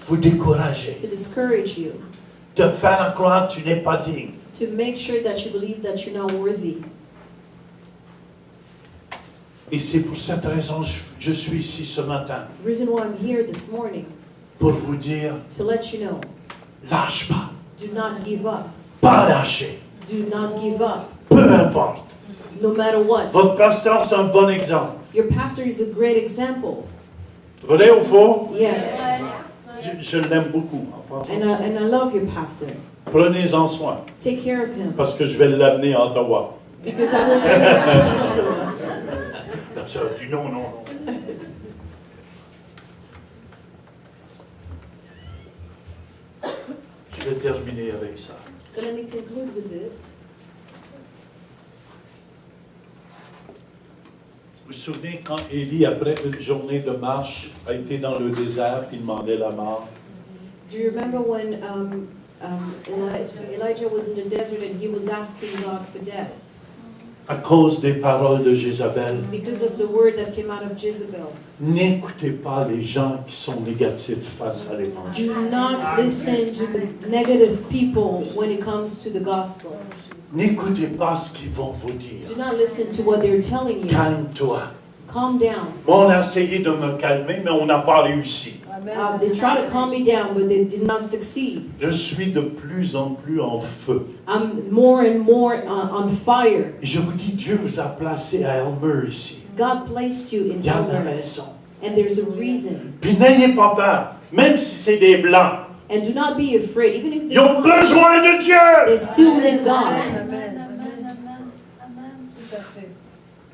vous décourager, to discourage you, de faire croire que tu n'es pas digne. to make sure that you believe that you're not worthy. Et c'est pour cette raison que je suis ici ce matin, The reason why I'm here this morning, pour vous dire, to let you know, lâche pas, do not give up. pas lâcher, Do not give up, peu importe. no matter what. Votre pasteur, c'est un bon exemple. Your pastor is a great example. Vrai ou faux? Yes. Je l'aime beaucoup. En passant. And I love your pastor. Prenez-en soin, Take care of him. parce que je vais l'amener à Ottawa. Because I will Ça dit non, non, non. Je vais terminer avec ça. So let me conclude with this. Vous vous souvenez quand Élie, après une journée de marche, a été dans le désert et demandait la mort? Do you remember when Elijah was in the desert and he was asking God for death À cause des paroles de Jézabel. because of the word that came out of Jezebel? N'écoutez pas les gens qui sont négatifs face à l'évangile. Do not listen to the negative people when it comes to the gospel. N'écoutez pas ce qu'ils vont vous dire. Do not listen to what they're telling you. Calme-toi. Calm down. Moi, on a essayé de me calmer, mais on n'a pas réussi. They try to calm me down, but they did not succeed. Je suis de plus en plus en feu. I'm more and more on fire. Et je vous dis, Dieu vous a placé à Elmer ici. God placed you in Il y a une Elmer, raison. and there's a reason. Puis n'ayez pas peur, même si c'est des blancs. And do not be afraid, even if Ils ont besoin de Dieu. they still need God.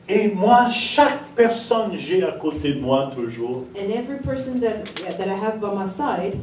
Et moi, chaque personne que j'ai à côté de moi toujours, And every person that I have by my side,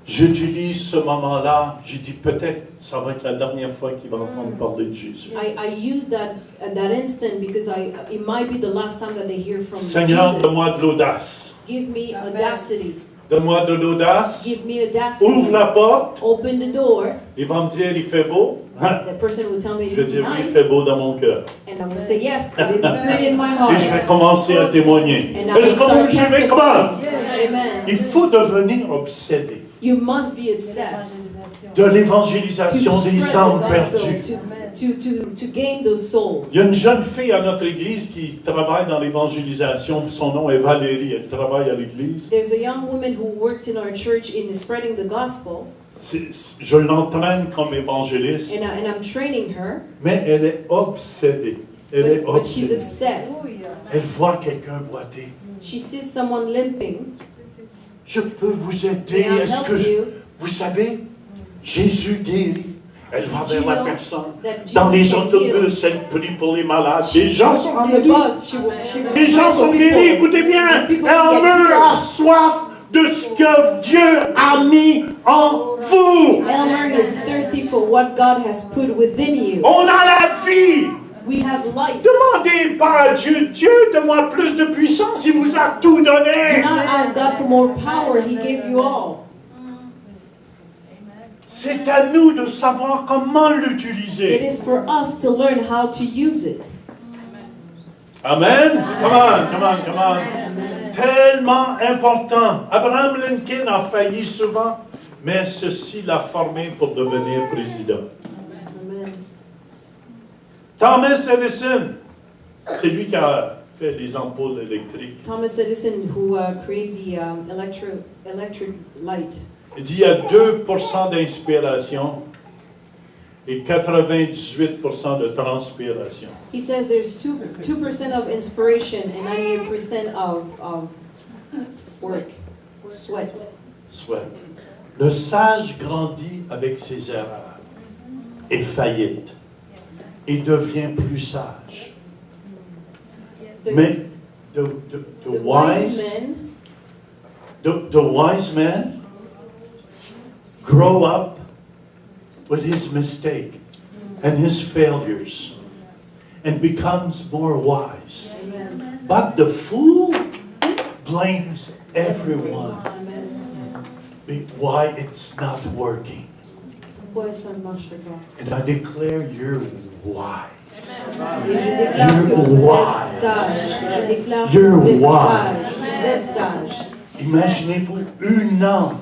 j'utilise ce moment-là, je dis peut-être ça va être la dernière fois qu'il va entendre parler de Jésus. I use that instant because it might be the last time that they hear from Seigneur, Jesus. donne-moi de l'audace. Give me audacity. Donne-moi de l'audace. Give me audacity. Ouvre la porte. Open the door. Il va me dire, il fait beau. The person will tell me Je vais it's dire, oui, il nice, fait beau dans mon cœur. and I will say yes, it is pretty in my Et je vais heart. commencer à témoigner. And I will Est-ce start que je vais comment? testifying. Amen. Il faut devenir obsédé You must be obsessed de to l'évangélisation spread des the âmes gospel, perdues. to gain those souls. Il y a une jeune fille à notre église qui travaille dans l'évangélisation. Son nom est Valérie. Elle travaille à l'église. There's a young woman who works in our church in spreading the gospel, Je l'entraîne comme évangéliste, and I'm training her, mais elle est obsédée. Elle est but she's obsédée. obsessed. Elle voit quelqu'un boiter. She sees someone limping. Je peux vous aider. May I Est-ce que help you? vous savez, Jésus guérit. Elle va Did you vers la know personne. that Dans les Jesus can heal? autobus, elle prie pour les malades. Les gens sont On the guéris. bus, she will Les gens pray for sont guéris. people. Écoutez bien. People Elle get meurt healed. soif de ce que Dieu a mis en vous. Elmer is thirsty for what God has put within you. On a la vie. We have life. Demandez pas à Dieu, Dieu, donne-moi plus de puissance, il vous a tout Do donné. not ask God for more power. He gave you all. C'est à nous de savoir comment It l'utiliser. is for us to learn how to use it. Amen. Come on, come on, come on. Tellement important. Abraham Lincoln a failli souvent, mais ceci l'a formé pour devenir président. Amen. Thomas Edison, c'est lui qui a fait les ampoules électriques. Thomas Edison, who created the electric light. Il dit il y a 2% d'inspiration et 98% de transpiration. He says there's 2% of inspiration and 98% of work, sweat. Soit. Le sage grandit avec ses erreurs et faillites et devient plus sage. Mais the wise man grow up with his mistake and his failures and becomes more wise. Amen. But the fool blames everyone. Why it's not working. Pourquoi ça ne marche pas? And I declare you're wise. Et je déclare que vous êtes sage. Je déclare que vous êtes sage. Vous êtes sage. Imaginez-vous une âme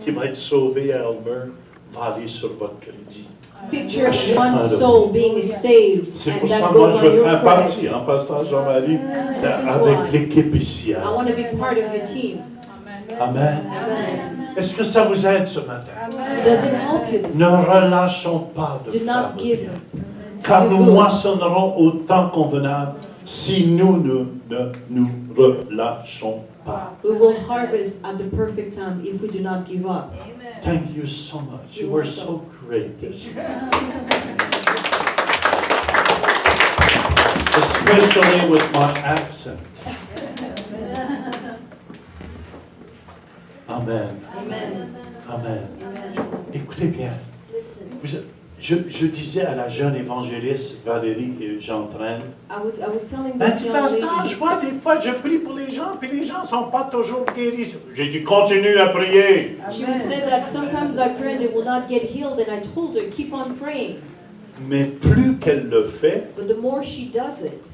qui va être sauvée à Elmer va aller sur votre crédit. Picture one soul being saved C'est and pour ça that que moi goes je on veux your faire credit. partie, en pasteur Jean-Marie, is avec why. l'équipe ici. I want to be part of your team. Amen. Amen. Est-ce que ça vous aide ce matin? Does it help you this Ne morning? relâchons pas de Do faire not le give bien. up. Car nous moissonnerons au temps convenable si nous ne nous relâchons pas. We will harvest at the perfect time if we do not give up. Thank you so much. You were so great this morning. Especially with my accent. Amen. Amen. Amen. Amen. Écoutez bien. Listen, Je disais à la jeune évangéliste Valérie que j'entraîne, I was telling elle this dit, young pasteur, je lady, vois des fois, je prie pour les gens, puis les gens ne sont pas toujours guéris. J'ai dit, continue à prier. she would say that sometimes I pray and they will not get healed, and I told her, keep on praying. Mais plus qu'elle le fait, But the more she does it,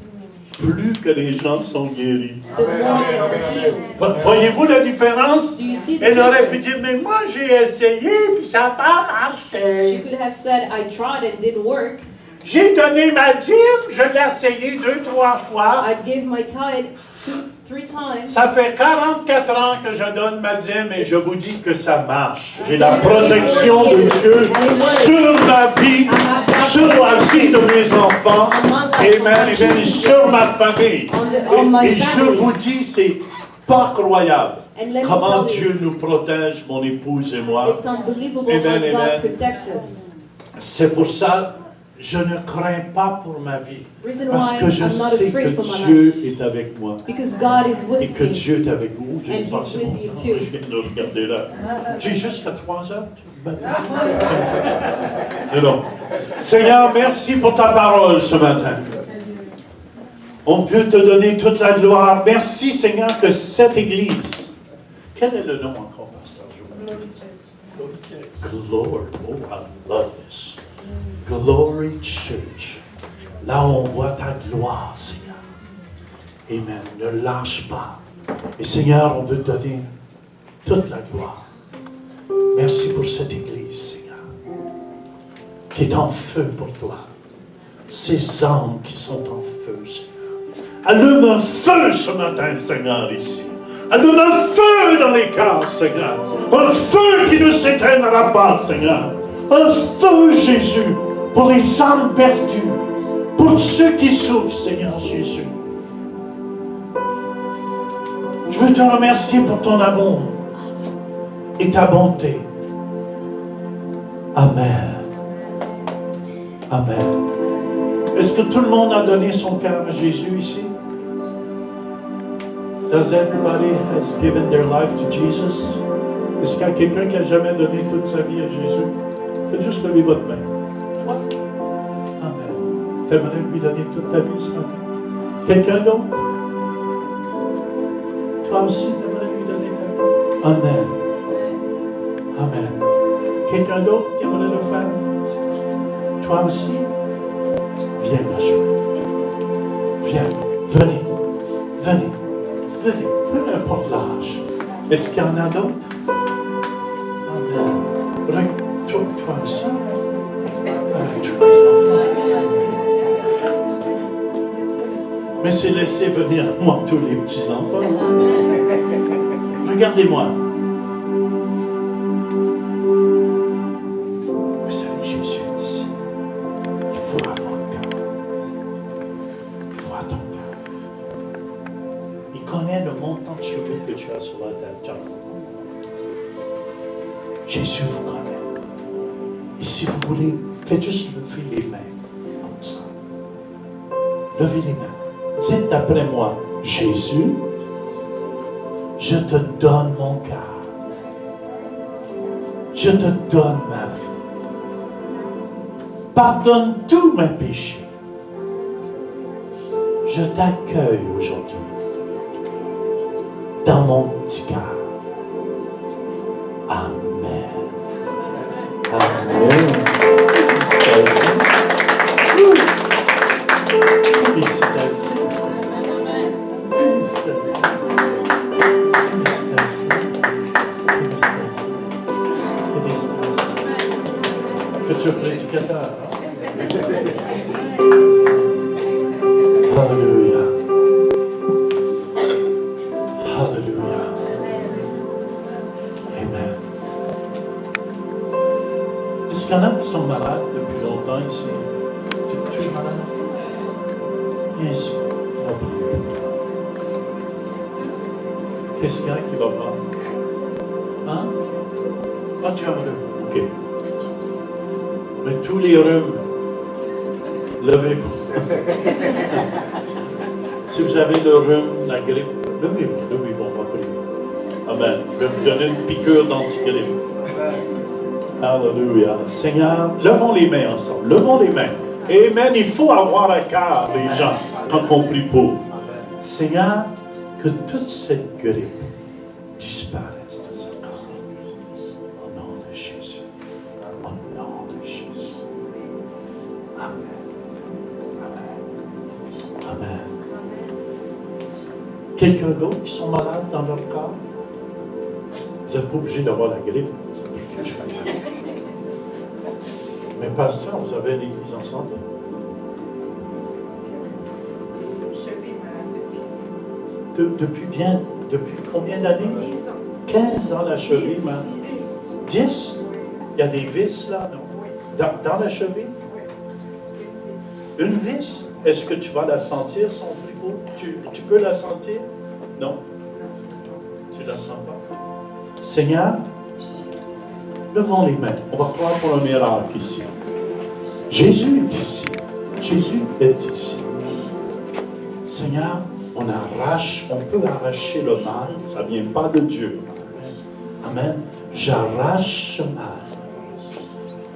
plus que les gens sont guéris. the more they are healed. Voyez-vous la différence? Do you see the Elle aurait pu dire, difference? mais moi j'ai essayé, puis ça n'a pas She marché. could have said, I tried and didn't work. J'ai donné ma dîme, je l'ai essayé 2-3 fois. I gave my tithe 2-3 times. Ça fait 44 ans que je donne ma dîme et je vous dis que ça marche. J'ai la protection de Dieu sur ma vie, sur la vie de mes enfants, amen, et sur ma famille. Et je vous dis, c'est pas croyable. And let me Comment tell you, Dieu nous protège, mon épouse et moi. it's unbelievable Amen, how amen. God protects us. C'est pour ça je ne crains pas pour ma vie. Reason Parce why que je I'm not sais afraid for que my Dieu life. est avec moi. Because God is Et with que me. Dieu est avec vous. J'ai And He's passé with mon you temps. too. Je viens de regarder là. J'ai jusqu'à 3 heures. Non. Seigneur, merci pour ta parole ce matin. On peut te donner toute la gloire. Merci, Seigneur, que cette Église. Quel est le nom encore, Pasteur Joël? Glory. Oh, I love this. Glory Church. Là où on voit ta gloire, Seigneur. Amen. Ne lâche pas. Et Seigneur, on veut te donner toute la gloire. Merci pour cette Église, Seigneur, qui est en feu pour toi. Ces âmes qui sont en feu, Seigneur. Allume un feu ce matin, Seigneur, ici. Allume un feu dans les cœurs, Seigneur. Un feu qui ne s'éteindra pas, Seigneur. Un feu, Jésus, pour les âmes perdues. Pour ceux qui souffrent, Seigneur Jésus. Je veux te remercier pour ton amour et ta bonté. Amen. Amen. Est-ce que tout le monde a donné son cœur à Jésus ici? Does everybody has given their life to Jesus? Est-ce qu'il y a quelqu'un qui a jamais donné toute sa vie à Jésus? Faites juste lever votre main. Toi? Amen. T'aimerais lui donner toute ta vie ce matin? Quelqu'un d'autre? Toi aussi, t'aimerais lui donner ta vie? Amen. Amen. Quelqu'un d'autre qui aimerait le faire? Toi aussi? Viens, ma chérie. Viens. Venez. Venez. Venez. Peu importe l'âge. Est-ce qu'il y en a d'autres? Amen. Toi aussi. Avec tous les enfants. Mais c'est laisser venir à moi tous les petits-enfants. Regardez-moi. va être calme. Jésus vous connaît. Et si vous voulez, faites juste lever les mains comme ça. Levez les mains. Dites après moi, Jésus, je te donne mon cœur. Je te donne ma vie. Pardonne tous mes péchés. Je t'accueille aujourd'hui dans mon petit cœur. Amen. Amen. Félicitations. Félicitations. Futur prédicateur. Alléluia. Alléluia. Amen. Est-ce qu'il y en a qui sont malades depuis longtemps ici? Tu es malade? Viens ici. On va prier. Qu'est-ce qu'il y a qui va pas? Hein? Ah, tu as un rhume. OK. Mais tous les rhumes, levez-vous. Si vous avez le rhume, la grippe, levez-vous, on va prier. Amen. Je vais vous donner une piqûre d'antigrippe. Alléluia. Seigneur, levons les mains ensemble. Levons les mains. Amen. Il faut avoir à cœur les gens quand on prie pour. Seigneur, que toute cette grippe disparaisse de ce corps. Au nom de Jésus. Au nom de Jésus. Amen. Amen. Amen. Quelqu'un d'autre qui sont malades dans leur corps? Vous n'êtes pas obligé d'avoir la grippe. Mais pasteur, vous avez l'église en santé? Depuis combien d'années? 15 ans la cheville, 10? Il y a des vis là, non? Dans la cheville? Une vis? Est-ce que tu vas la sentir, son frigo? Tu peux la sentir? Non? Tu la sens pas? Seigneur, levons les mains. On va croire pour un miracle ici. Jésus est ici. Jésus est ici. Seigneur, on peut arracher le mal. Ça ne vient pas de Dieu. Amen. J'arrache le mal.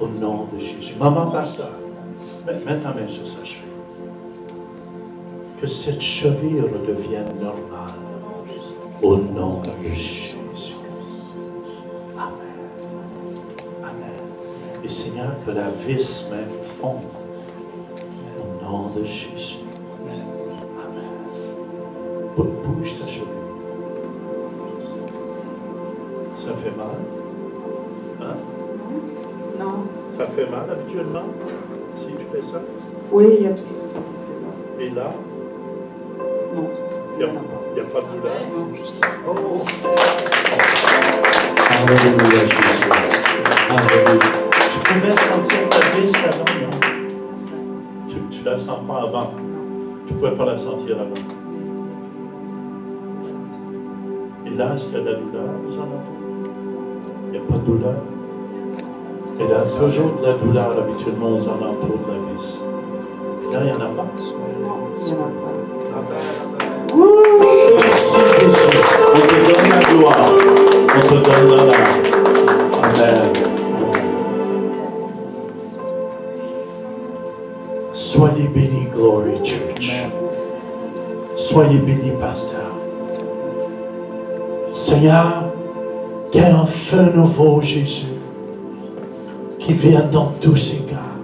Au nom de Jésus. Maman, pasteur, mets ta main sur sa cheville. Que cette cheville redevienne normale. Au nom de Jésus. Amen. Amen. Et Seigneur, que la vis même fonde. Au nom de Jésus. Amen. Bouge ta cheville. Ça fait mal? Hein? Non. Ça fait mal habituellement? Si tu fais ça? Oui, il y a tout. Et là? Non. Il n'y a pas de douleur? Non, juste. Oh! Alléluia, Jésus. Alléluia. Tu pouvais sentir ta vis avant, non? Tu ne la sens pas avant. Tu ne pouvais pas la sentir avant. Et là, est-ce qu'il y a de la douleur aux alentours? Il n'y a pas de douleur. Il y a toujours de la douleur habituellement aux alentours de la vis. Là, il n'y en a pas. Non, il n'y en a pas. Merci Jésus. On te donne la gloire. On te donne l'honneur. Amen. Soyez bénis, Glory Church. Soyez bénis, pasteur. Seigneur, qu'il y ait un feu nouveau, Jésus, qui vienne dans tous ces cas,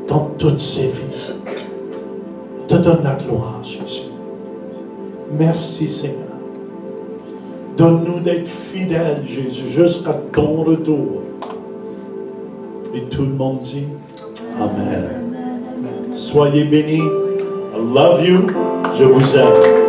dans toutes ces vies. Te donne la gloire, Jésus. Merci, Seigneur. Donne-nous d'être fidèles, Jésus, jusqu'à ton retour. Et tout le monde dit Amen. Soyez bénis. I love you. Je vous aime.